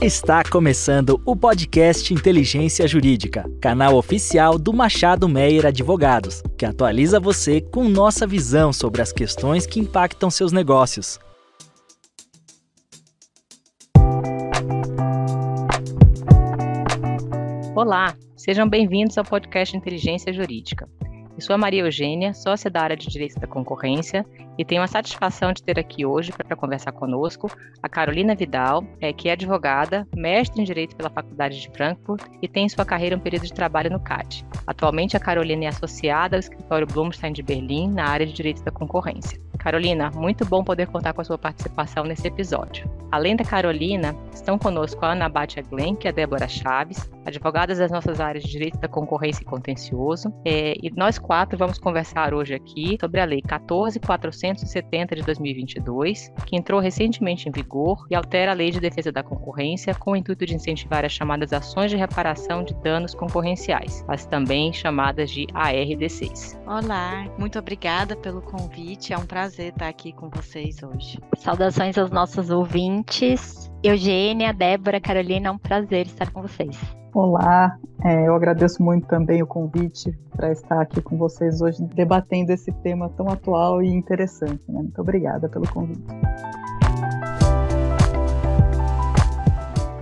Está começando o podcast Inteligência Jurídica, canal oficial do Machado Meyer Advogados, que atualiza você com nossa visão sobre as questões que impactam seus negócios. Olá, sejam bem-vindos ao podcast Inteligência Jurídica. Eu sou a Maria Eugênia, sócia da área de Direito da Concorrência, e tenho a satisfação de ter aqui hoje para conversar conosco a Carolina Vidal, que é advogada, mestre em Direito pela Faculdade de Frankfurt e tem em sua carreira um período de trabalho no CAD. Atualmente, a Carolina é associada ao escritório Blumstein de Berlim na área de Direito da Concorrência. Carolina, muito bom poder contar com a sua participação nesse episódio. Além da Carolina, estão conosco a Ana Batia Glenk e a Débora Chaves, advogadas das nossas áreas de Direito da Concorrência e Contencioso, e nós quatro vamos conversar hoje aqui sobre a Lei 14.470 de 2022, que entrou recentemente em vigor e altera a Lei de Defesa da Concorrência com o intuito de incentivar as chamadas ações de reparação de danos concorrenciais, as também chamadas de ARDCs. Olá, muito obrigada pelo convite, é um prazer estar aqui com vocês hoje. Saudações aos nossos ouvintes. Eugênia, Débora, Carolina, é um prazer estar com vocês. Olá, eu agradeço muito também o convite para estar aqui com vocês hoje, debatendo esse tema tão atual e interessante, né? Muito obrigada pelo convite.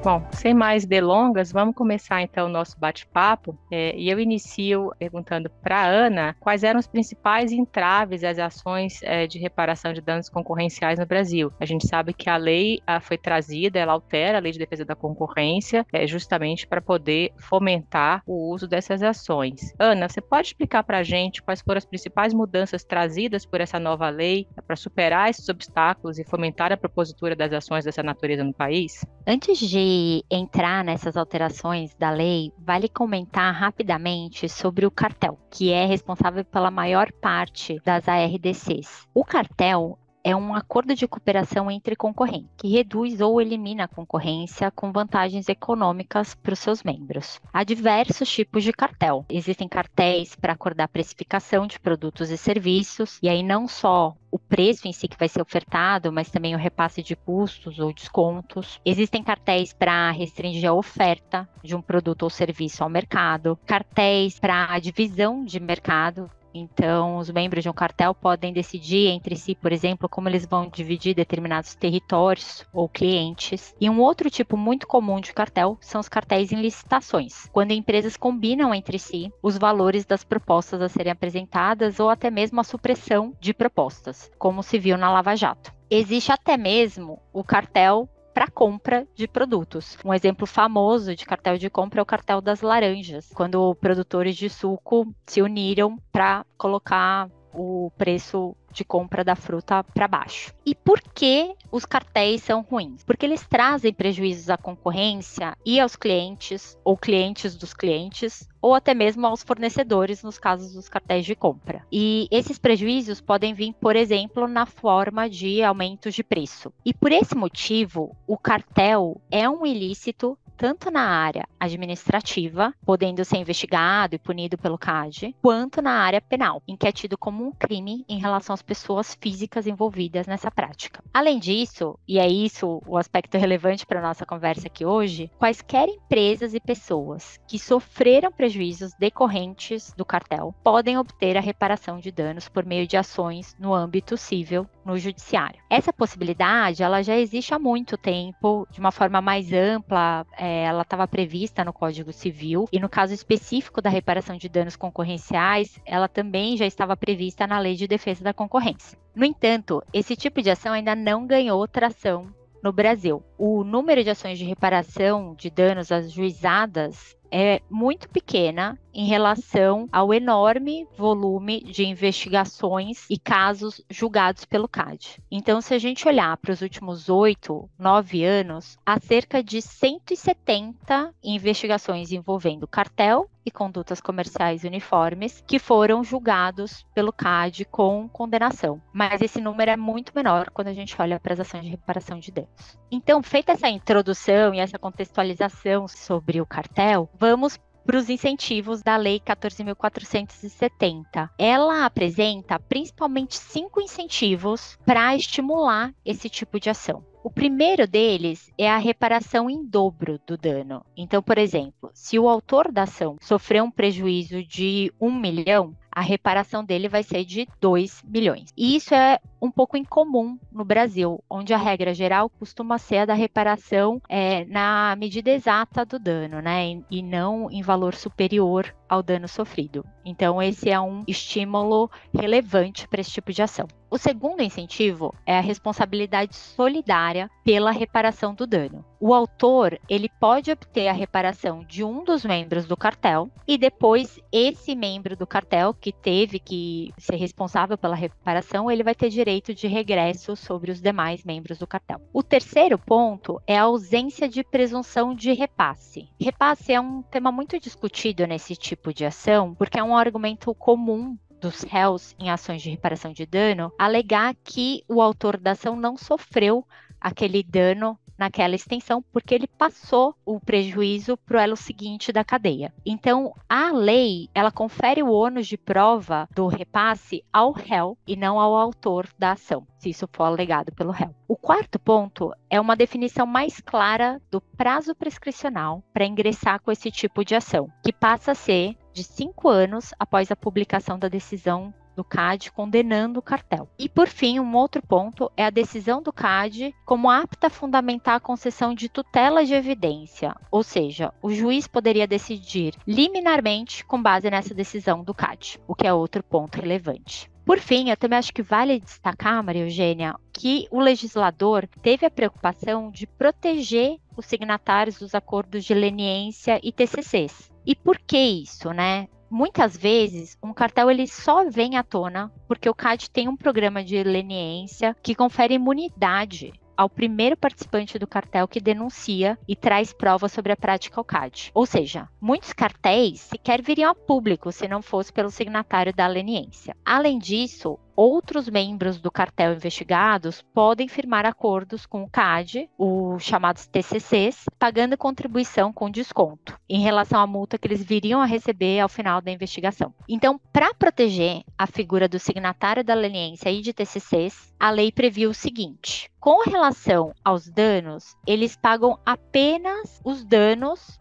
Bom, sem mais delongas, vamos começar então o nosso bate-papo, e eu inicio perguntando para a Ana quais eram os principais entraves às ações de reparação de danos concorrenciais no Brasil. A gente sabe que a lei foi trazida, ela altera a Lei de Defesa da Concorrência justamente para poder fomentar o uso dessas ações. Ana, você pode explicar para a gente quais foram as principais mudanças trazidas por essa nova lei para superar esses obstáculos e fomentar a propositura das ações dessa natureza no país? Antes de entrar nessas alterações da lei, vale comentar rapidamente sobre o cartel, que é responsável pela maior parte das ARDCs. O cartel é um acordo de cooperação entre concorrentes, que reduz ou elimina a concorrência com vantagens econômicas para os seus membros. Há diversos tipos de cartel. Existem cartéis para acordar precificação de produtos e serviços, e aí não só o preço em si que vai ser ofertado, mas também o repasse de custos ou descontos. Existem cartéis para restringir a oferta de um produto ou serviço ao mercado, cartéis para a divisão de mercado. Então, os membros de um cartel podem decidir entre si, por exemplo, como eles vão dividir determinados territórios ou clientes. E um outro tipo muito comum de cartel são os cartéis em licitações, quando empresas combinam entre si os valores das propostas a serem apresentadas ou até mesmo a supressão de propostas, como se viu na Lava Jato. Existe até mesmo o cartel para compra de produtos. Um exemplo famoso de cartel de compra é o cartel das laranjas, quando produtores de suco se uniram para colocar o preço de compra da fruta para baixo. E por que os cartéis são ruins? Porque eles trazem prejuízos à concorrência e aos clientes, ou clientes dos clientes, ou até mesmo aos fornecedores, nos casos dos cartéis de compra. E esses prejuízos podem vir, por exemplo, na forma de aumentos de preço. E por esse motivo, o cartel é um ilícito tanto na área administrativa, podendo ser investigado e punido pelo CAD, quanto na área penal, em que é tido como um crime em relação às pessoas físicas envolvidas nessa prática. Além disso, e é isso o aspecto relevante para a nossa conversa aqui hoje, quaisquer empresas e pessoas que sofreram prejuízos decorrentes do cartel podem obter a reparação de danos por meio de ações no âmbito civil no judiciário. Essa possibilidade, ela já existe há muito tempo, de uma forma mais ampla, ela estava prevista no Código Civil e no caso específico da reparação de danos concorrenciais, ela também já estava prevista na Lei de Defesa da Concorrência. No entanto, esse tipo de ação ainda não ganhou tração no Brasil. O número de ações de reparação de danos ajuizadas é muito pequena em relação ao enorme volume de investigações e casos julgados pelo CAD. Então, se a gente olhar para os últimos 8, 9 anos, há cerca de 170 investigações envolvendo cartel e condutas comerciais uniformes que foram julgados pelo CAD com condenação. Mas esse número é muito menor quando a gente olha para as ações de reparação de danos. Então, feita essa introdução e essa contextualização sobre o cartel, vamos para os incentivos da Lei 14.470. Ela apresenta principalmente 5 incentivos para estimular esse tipo de ação. O primeiro deles é a reparação em dobro do dano. Então, por exemplo, se o autor da ação sofreu um prejuízo de 1 milhão, a reparação dele vai ser de 2 milhões. E isso é um pouco incomum no Brasil, onde a regra geral costuma ser a da reparação na medida exata do dano, né? E não em valor superior ao dano sofrido. Então, esse é um estímulo relevante para esse tipo de ação. O segundo incentivo é a responsabilidade solidária pela reparação do dano. O autor, ele pode obter a reparação de um dos membros do cartel e depois esse membro do cartel que teve que ser responsável pela reparação, ele vai ter direito de regresso sobre os demais membros do cartel. O terceiro ponto é a ausência de presunção de repasse. Repasse é um tema muito discutido nesse tipo de ação, porque é um argumento comum dos réus em ações de reparação de dano, alegar que o autor da ação não sofreu aquele dano naquela extensão, porque ele passou o prejuízo para o elo seguinte da cadeia. Então, a lei, ela confere o ônus de prova do repasse ao réu e não ao autor da ação, se isso for alegado pelo réu. O quarto ponto é uma definição mais clara do prazo prescricional para ingressar com esse tipo de ação, que passa a ser de 5 anos após a publicação da decisão do CAD condenando o cartel. E, por fim, um outro ponto é a decisão do CAD como apta a fundamentar a concessão de tutela de evidência, ou seja, o juiz poderia decidir liminarmente com base nessa decisão do CAD, o que é outro ponto relevante. Por fim, eu também acho que vale destacar, Maria Eugênia, que o legislador teve a preocupação de proteger os signatários dos acordos de leniência e TCCs. E por que isso, né? Muitas vezes, um cartel ele só vem à tona porque o CAD tem um programa de leniência que confere imunidade ao primeiro participante do cartel que denuncia e traz provas sobre a prática ao CAD. Ou seja, muitos cartéis sequer viriam a público se não fosse pelo signatário da leniência. Além disso, outros membros do cartel investigados podem firmar acordos com o CAD, os chamados TCCs, pagando contribuição com desconto em relação à multa que eles viriam a receber ao final da investigação. Então, para proteger a figura do signatário da leniência e de TCCs, a lei previu o seguinte: com relação aos danos, eles pagam apenas os danos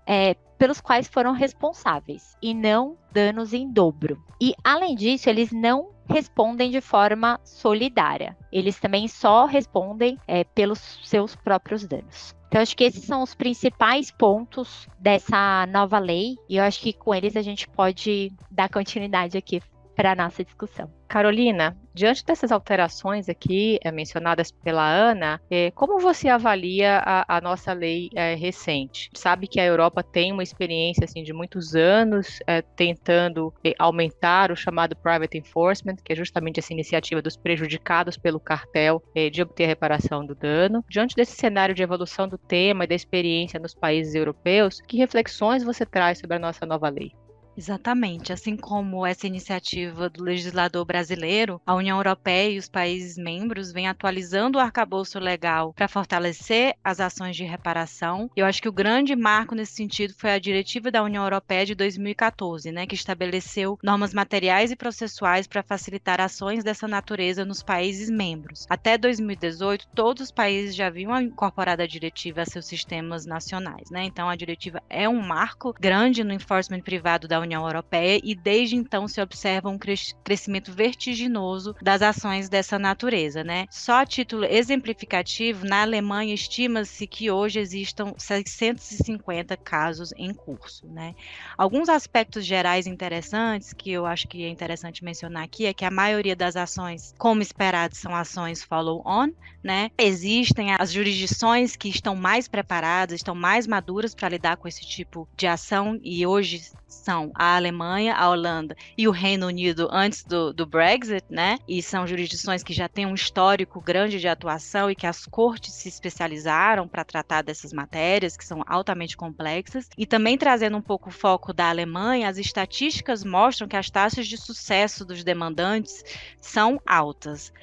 pelos quais foram responsáveis e não danos em dobro. E, além disso, eles não respondem de forma solidária. Eles também só respondem pelos seus próprios danos. Então, acho que esses são os principais pontos dessa nova lei e eu acho que com eles a gente pode dar continuidade aqui para a nossa discussão. Carolina, diante dessas alterações aqui mencionadas pela Ana, como você avalia a nossa lei recente? Sabe que a Europa tem uma experiência assim, de muitos anos tentando aumentar o chamado private enforcement, que é justamente essa iniciativa dos prejudicados pelo cartel de obter a reparação do dano. Diante desse cenário de evolução do tema e da experiência nos países europeus, que reflexões você traz sobre a nossa nova lei? Exatamente, assim como essa iniciativa do legislador brasileiro, a União Europeia e os países membros vêm atualizando o arcabouço legal para fortalecer as ações de reparação. Eu acho que o grande marco nesse sentido foi a Diretiva da União Europeia de 2014, que estabeleceu normas materiais e processuais para facilitar ações dessa natureza nos países membros. Até 2018, todos os países já haviam incorporado a diretiva a seus sistemas nacionais, Então, a diretiva é um marco grande no enforcement privado da União Europeia e desde então se observa um crescimento vertiginoso das ações dessa natureza, Só a título exemplificativo, na Alemanha estima-se que hoje existam 650 casos em curso, Alguns aspectos gerais interessantes que eu acho que é interessante mencionar aqui é que a maioria das ações, como esperado, são ações follow-on, Existem as jurisdições que estão mais preparadas, estão mais maduras para lidar com esse tipo de ação e hoje são a Alemanha, a Holanda e o Reino Unido antes do Brexit, E são jurisdições que já têm um histórico grande de atuação e que as cortes se especializaram para tratar dessas matérias, que são altamente complexas. E também trazendo um pouco o foco da Alemanha, as estatísticas mostram que as taxas de sucesso dos demandantes são altas,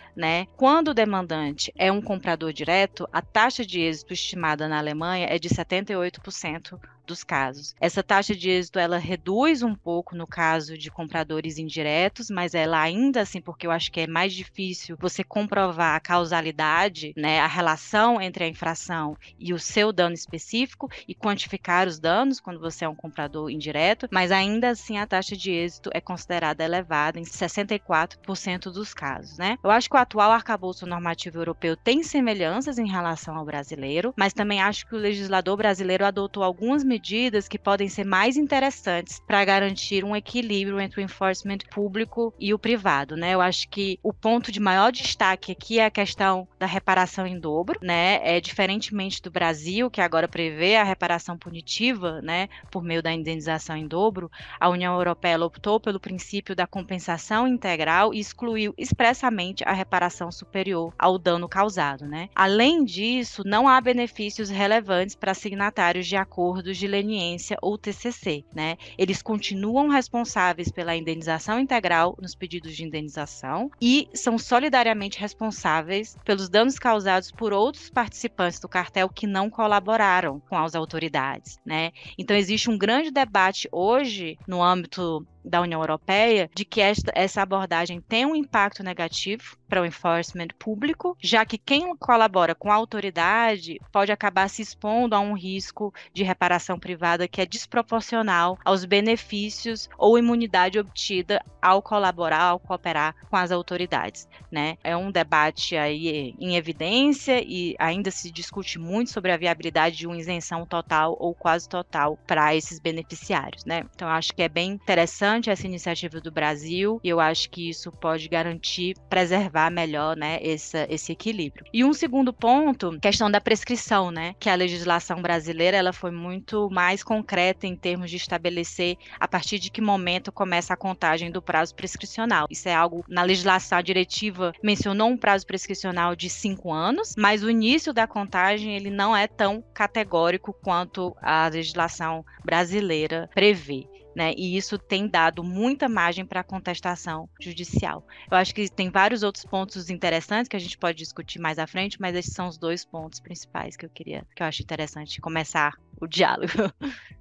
Quando o demandante é um comprador direto, a taxa de êxito estimada na Alemanha é de 78% dos casos. Essa taxa de êxito, ela reduz um pouco no caso de compradores indiretos, mas ela ainda assim, porque eu acho que é mais difícil você comprovar a causalidade, né, a relação entre a infração e o seu dano específico e quantificar os danos quando você é um comprador indireto, mas ainda assim a taxa de êxito é considerada elevada em 64% dos casos, né? Eu acho que o atual arcabouço normativo europeu tem semelhanças em relação ao brasileiro, mas também acho que o legislador brasileiro adotou algumas medidas que podem ser mais interessantes para garantir um equilíbrio entre o enforcement público e o privado, né? Eu acho que o ponto de maior destaque aqui é a questão da reparação em dobro, né? Diferentemente do Brasil, que agora prevê a reparação punitiva, né, por meio da indenização em dobro, a União Europeia optou pelo princípio da compensação integral e excluiu expressamente a reparação superior ao dano causado, né? Além disso, não há benefícios relevantes para signatários de acordos de leniência ou TCC, né? Eles continuam responsáveis pela indenização integral nos pedidos de indenização e são solidariamente responsáveis pelos danos causados por outros participantes do cartel que não colaboraram com as autoridades, né? Então existe um grande debate hoje no âmbito da União Europeia de que essa abordagem tem um impacto negativo para o enforcement público, já que quem colabora com a autoridade pode acabar se expondo a um risco de reparação privada que é desproporcional aos benefícios ou imunidade obtida ao colaborar, ao cooperar com as autoridades, né? É um debate aí em evidência e ainda se discute muito sobre a viabilidade de uma isenção total ou quase total para esses beneficiários, né? Então, eu acho que é bem interessante essa iniciativa do Brasil e eu acho que isso pode garantir, preservar melhor, né, esse equilíbrio. E um segundo ponto, questão da prescrição, né, que a legislação brasileira ela foi muito mais concreta em termos de estabelecer a partir de que momento começa a contagem do prazo prescricional. Isso é algo, na legislação, a diretiva mencionou um prazo prescricional de 5 anos, mas o início da contagem ele não é tão categórico quanto a legislação brasileira prevê, né? E isso tem dado muita margem para contestação judicial. Eu acho que tem vários outros pontos interessantes que a gente pode discutir mais à frente, mas esses são os 2 pontos principais que eu acho interessante começar o diálogo.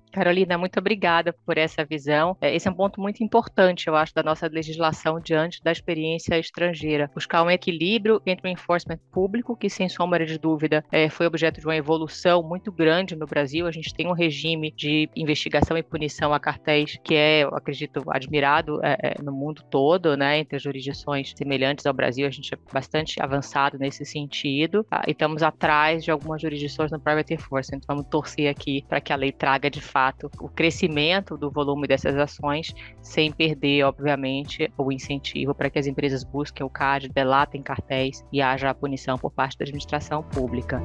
Carolina, muito obrigada por essa visão. Esse é um ponto muito importante, eu acho, da nossa legislação diante da experiência estrangeira. Buscar um equilíbrio entre o enforcement público, que sem sombra de dúvida foi objeto de uma evolução muito grande no Brasil. A gente tem um regime de investigação e punição a cartéis que eu acredito, admirado no mundo todo, né? Entre as jurisdições semelhantes ao Brasil, a gente é bastante avançado nesse sentido. E estamos atrás de algumas jurisdições no private enforcement. Vamos torcer aqui para que a lei traga, de fato, o crescimento do volume dessas ações, sem perder, obviamente, o incentivo para que as empresas busquem o CAD, delatem cartéis e haja a punição por parte da administração pública.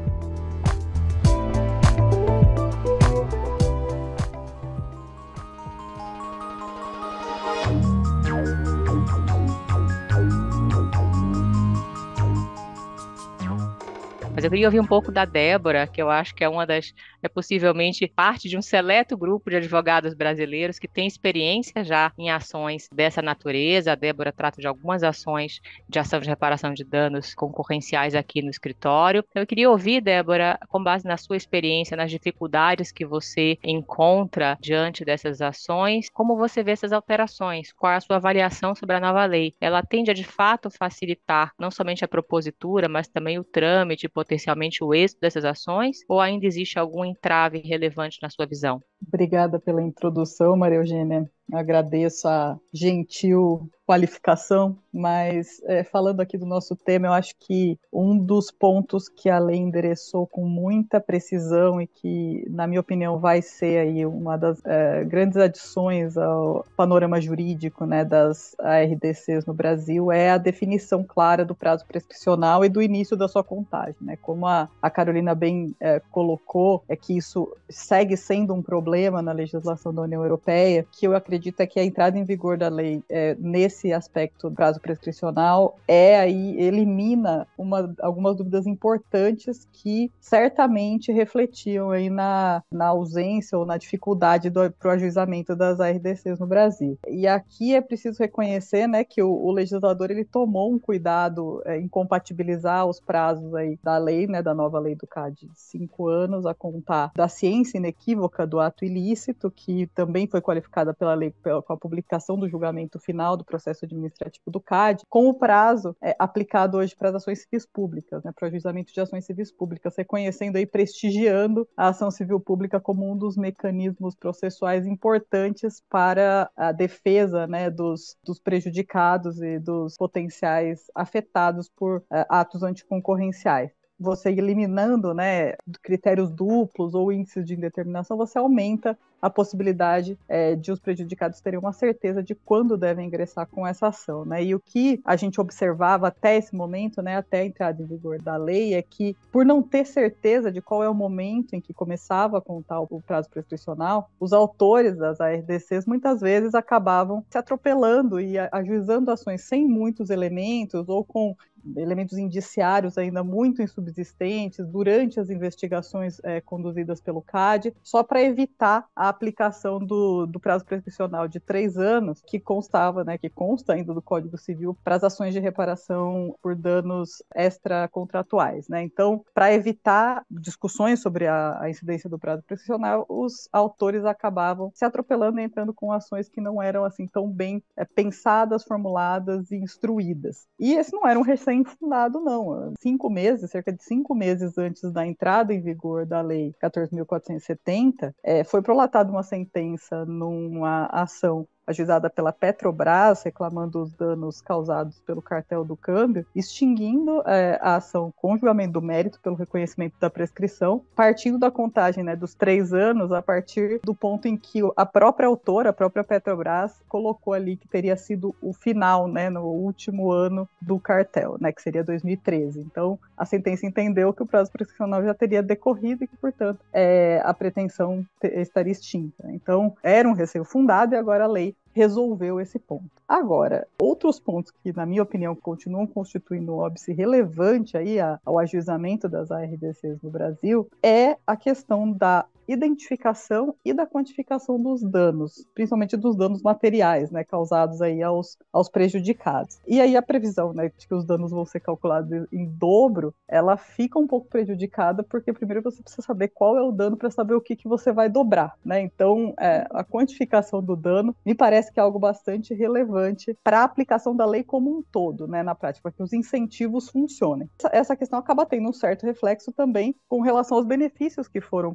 Mas eu queria ouvir um pouco da Débora, que eu acho que é possivelmente parte de um seleto grupo de advogados brasileiros que tem experiência já em ações dessa natureza. A Débora trata de algumas ações de ação de reparação de danos concorrenciais aqui no escritório. Eu queria ouvir, Débora, com base na sua experiência, nas dificuldades que você encontra diante dessas ações, como você vê essas alterações? Qual é a sua avaliação sobre a nova lei? Ela tende a, de fato, facilitar não somente a propositura, mas também o trâmite, potencialmente o êxito dessas ações, ou ainda existe algum entrave relevante na sua visão? Obrigada pela introdução, Maria Eugênia. Agradeço a gentil qualificação, mas falando aqui do nosso tema, eu acho que um dos pontos que a lei endereçou com muita precisão e que, na minha opinião, vai ser aí uma das grandes adições ao panorama jurídico, né, das ARDCs no Brasil é a definição clara do prazo prescricional e do início da sua contagem, né? Como a Carolina bem colocou, é que isso segue sendo um problema na legislação da União Europeia, que eu acredito é que a entrada em vigor da lei nesse aspecto do prazo prescricional aí elimina algumas dúvidas importantes que certamente refletiam aí na ausência ou na dificuldade para o ajuizamento das ARDCs no Brasil. E aqui é preciso reconhecer, né, que o legislador ele tomou um cuidado em compatibilizar os prazos aí da lei, né, da nova lei do CAD de 5 anos, a contar da ciência inequívoca do ato ato ilícito, que também foi qualificada pela lei com a publicação do julgamento final do processo administrativo do CAD, com o prazo aplicado hoje para as ações civis públicas, né, para o ajuizamento de ações civis públicas, reconhecendo e prestigiando a ação civil pública como um dos mecanismos processuais importantes para a defesa, né, dos prejudicados e dos potenciais afetados por atos anticoncorrenciais. Você eliminando, né, critérios duplos ou índices de indeterminação, você aumenta a possibilidade de os prejudicados terem uma certeza de quando devem ingressar com essa ação, né? E o que a gente observava até esse momento, né, até a entrada em vigor da lei, é que, por não ter certeza de qual é o momento em que começava a contar o prazo prescricional, os autores das ARDCs muitas vezes acabavam se atropelando e ajuizando ações sem muitos elementos ou com elementos indiciários ainda muito insubsistentes durante as investigações conduzidas pelo CAD, só para evitar a aplicação do prazo prescricional de 3 anos, que constava, né, que consta ainda do Código Civil, para as ações de reparação por danos extracontratuais, né? Então, para evitar discussões sobre a incidência do prazo prescricional, os autores acabavam se atropelando e entrando com ações que não eram assim tão bem pensadas, formuladas e instruídas. E esse não era um infundado, não. 5 meses, cerca de 5 meses antes da entrada em vigor da Lei 14.470, foi prolatada uma sentença numa ação ajuizada pela Petrobras, reclamando os danos causados pelo cartel do câmbio, extinguindo a ação com julgamento do mérito pelo reconhecimento da prescrição, partindo da contagem, né, dos 3 anos, a partir do ponto em que a própria autora, a própria Petrobras, colocou ali que teria sido o final, né, no último ano do cartel, né, que seria 2013. Então, a sentença entendeu que o prazo prescricional já teria decorrido e que, portanto, a pretensão estaria extinta. Então, era um receio fundado e agora a lei resolveu esse ponto. Agora, outros pontos que, na minha opinião, continuam constituindo um óbice relevante aí ao ajuizamento das ARDCs no Brasil é a questão da identificação e da quantificação dos danos, principalmente dos danos materiais, né, causados aí aos prejudicados. E aí a previsão, né, de que os danos vão ser calculados em dobro, ela fica um pouco prejudicada, porque primeiro você precisa saber qual é o dano para saber o que você vai dobrar, né? Então, a quantificação do dano me parece que é algo bastante relevante para a aplicação da lei como um todo, né, na prática, para que os incentivos funcionem. Essa questão acaba tendo um certo reflexo também com relação aos benefícios que foram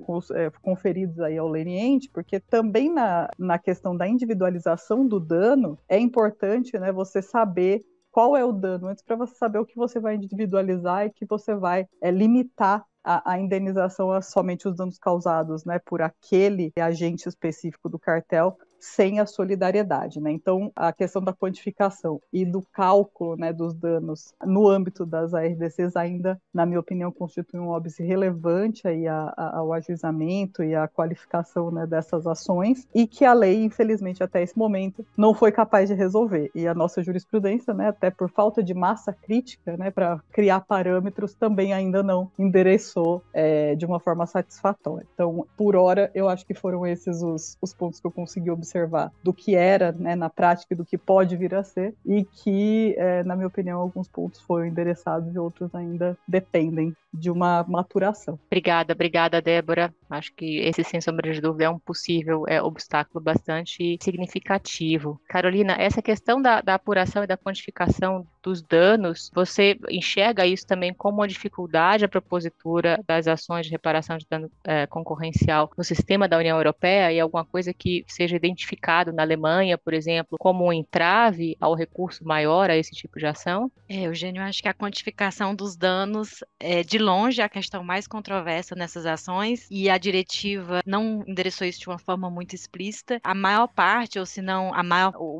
conferidos aí ao leniente, porque também na questão da individualização do dano, é importante, né, você saber qual é o dano, antes para você saber o que você vai individualizar e que você vai limitar a indenização a somente os danos causados, né, por aquele agente específico do cartel, sem a solidariedade, né? Então, a questão da quantificação e do cálculo, né, dos danos no âmbito das ARDCs ainda, na minha opinião, constitui um óbice relevante aí ao ajuizamento e à qualificação, né, dessas ações, e que a lei, infelizmente, até esse momento, não foi capaz de resolver. E a nossa jurisprudência, né, até por falta de massa crítica, né, para criar parâmetros, também ainda não endereçou de uma forma satisfatória. Então, por hora, eu acho que foram esses os pontos que eu consegui observar do que era, né, na prática e do que pode vir a ser, e que, na minha opinião, alguns pontos foram endereçados e outros ainda dependem de uma maturação. Obrigada, Débora. Acho que esse, sem sombra de dúvida, é um possível obstáculo bastante significativo. Carolina, essa questão da apuração e da quantificação dos danos, você enxerga isso também como uma dificuldade à propositura das ações de reparação de dano concorrencial no sistema da União Europeia, e alguma coisa que seja identificado na Alemanha, por exemplo, como um entrave ao recurso maior a esse tipo de ação? Eugênio, acho que a quantificação dos danos é, de longe, a questão mais controversa nessas ações, e a diretiva não endereçou isso de uma forma muito explícita. A maior parte, ou se não,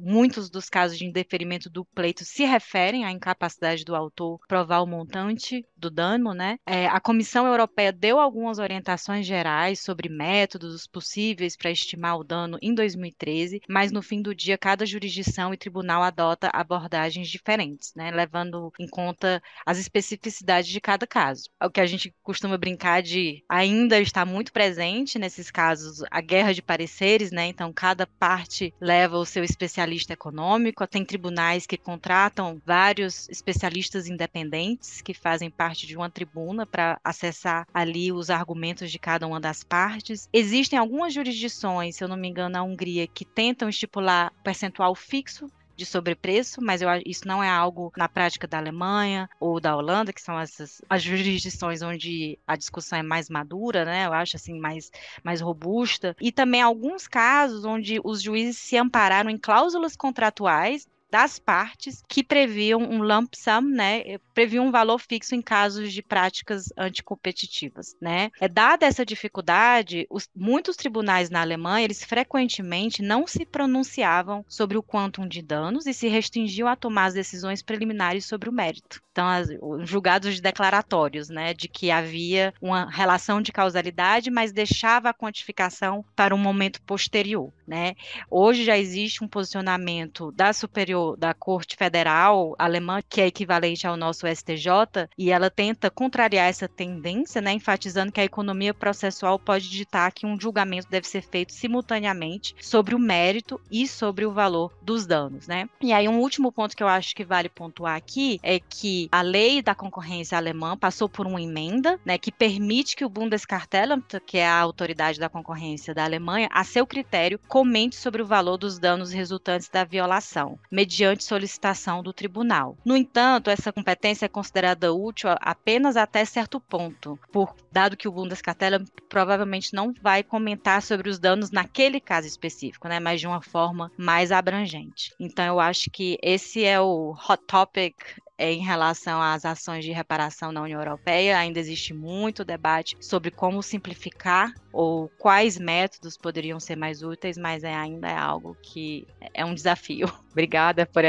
muitos dos casos de indeferimento do pleito se referem à incapacidade do autor provar o montante do dano, né? A Comissão Europeia deu algumas orientações gerais sobre métodos possíveis para estimar o dano em 2013, mas no fim do dia cada jurisdição e tribunal adota abordagens diferentes, né? Levando em conta as especificidades de cada caso. O que a gente costuma brincar de ainda está muito presente nesses casos a guerra de pareceres, né? Então cada parte leva o seu especialista econômico, tem tribunais que contratam vários especialistas independentes que fazem parte parte de uma tribuna para acessar ali os argumentos de cada uma das partes. Existem algumas jurisdições, se eu não me engano, na Hungria, que tentam estipular percentual fixo de sobrepreço, mas isso não é algo na prática da Alemanha ou da Holanda, que são as jurisdições onde a discussão é mais madura, né? Eu acho assim mais robusta. E também alguns casos onde os juízes se ampararam em cláusulas contratuais das partes que previam um lump sum, né, previam um valor fixo em casos de práticas anticompetitivas, né. Dada essa dificuldade, muitos tribunais na Alemanha, eles frequentemente não se pronunciavam sobre o quantum de danos e se restringiam a tomar as decisões preliminares sobre o mérito. Então, os julgados declaratórios, né, de que havia uma relação de causalidade, mas deixava a quantificação para um momento posterior, né. Hoje já existe um posicionamento da Corte Federal Alemã, que é equivalente ao nosso STJ, e ela tenta contrariar essa tendência, né, enfatizando que a economia processual pode ditar que um julgamento deve ser feito simultaneamente sobre o mérito e sobre o valor dos danos, né. E aí um último ponto que eu acho que vale pontuar aqui é que a lei da concorrência alemã passou por uma emenda, né, que permite que o Bundeskartellamt, que é a autoridade da concorrência da Alemanha, a seu critério, comente sobre o valor dos danos resultantes da violação, mediante solicitação do tribunal. No entanto, essa competência é considerada útil apenas até certo ponto, dado que o Bundeskartellamt provavelmente não vai comentar sobre os danos naquele caso específico, né, mas de uma forma mais abrangente. Então, eu acho que esse é o hot topic em relação às ações de reparação na União Europeia. Ainda existe muito debate sobre como simplificar ou quais métodos poderiam ser mais úteis, mas ainda é algo que é um desafio. Obrigada por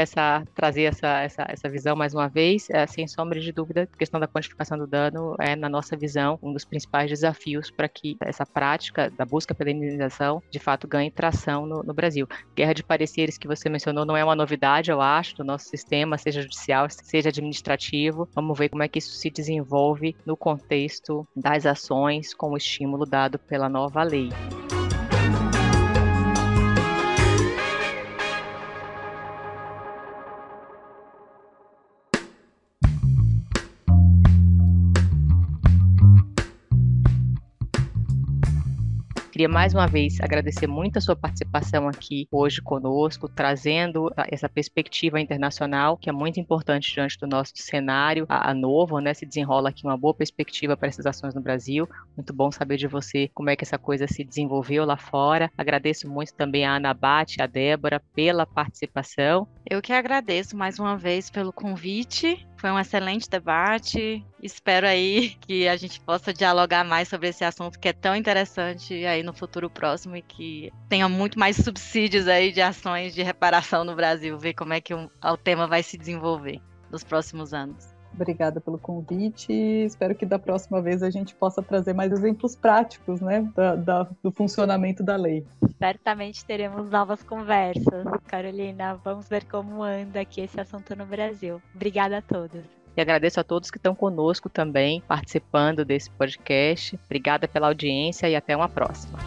trazer essa visão mais uma vez. Sem sombra de dúvida, a questão da quantificação do dano é, na nossa visão, um dos principais desafios para que essa prática da busca pela indenização, de fato, ganhe tração no Brasil. Guerra de pareceres que você mencionou não é uma novidade, eu acho, do nosso sistema, seja judicial, seja administrativo. Vamos ver como é que isso se desenvolve no contexto das ações com o estímulo dado pela nova lei. Queria mais uma vez agradecer muito a sua participação aqui hoje conosco, trazendo essa perspectiva internacional, que é muito importante diante do nosso cenário a novo, né? Se desenrola aqui uma boa perspectiva para essas ações no Brasil. Muito bom saber de você como é que essa coisa se desenvolveu lá fora. Agradeço muito também a Ana Bate e a Débora pela participação. Eu que agradeço mais uma vez pelo convite. Foi um excelente debate. Espero aí que a gente possa dialogar mais sobre esse assunto que é tão interessante aí no futuro próximo e que tenha muito mais subsídios aí de ações de reparação no Brasil. Ver como é que o tema vai se desenvolver nos próximos anos. Obrigada pelo convite. Espero que da próxima vez a gente possa trazer mais exemplos práticos, né, do funcionamento da lei. Certamente teremos novas conversas. Carolina, vamos ver como anda aqui esse assunto no Brasil. Obrigada a todos. E agradeço a todos que estão conosco também, participando desse podcast. Obrigada pela audiência e até uma próxima.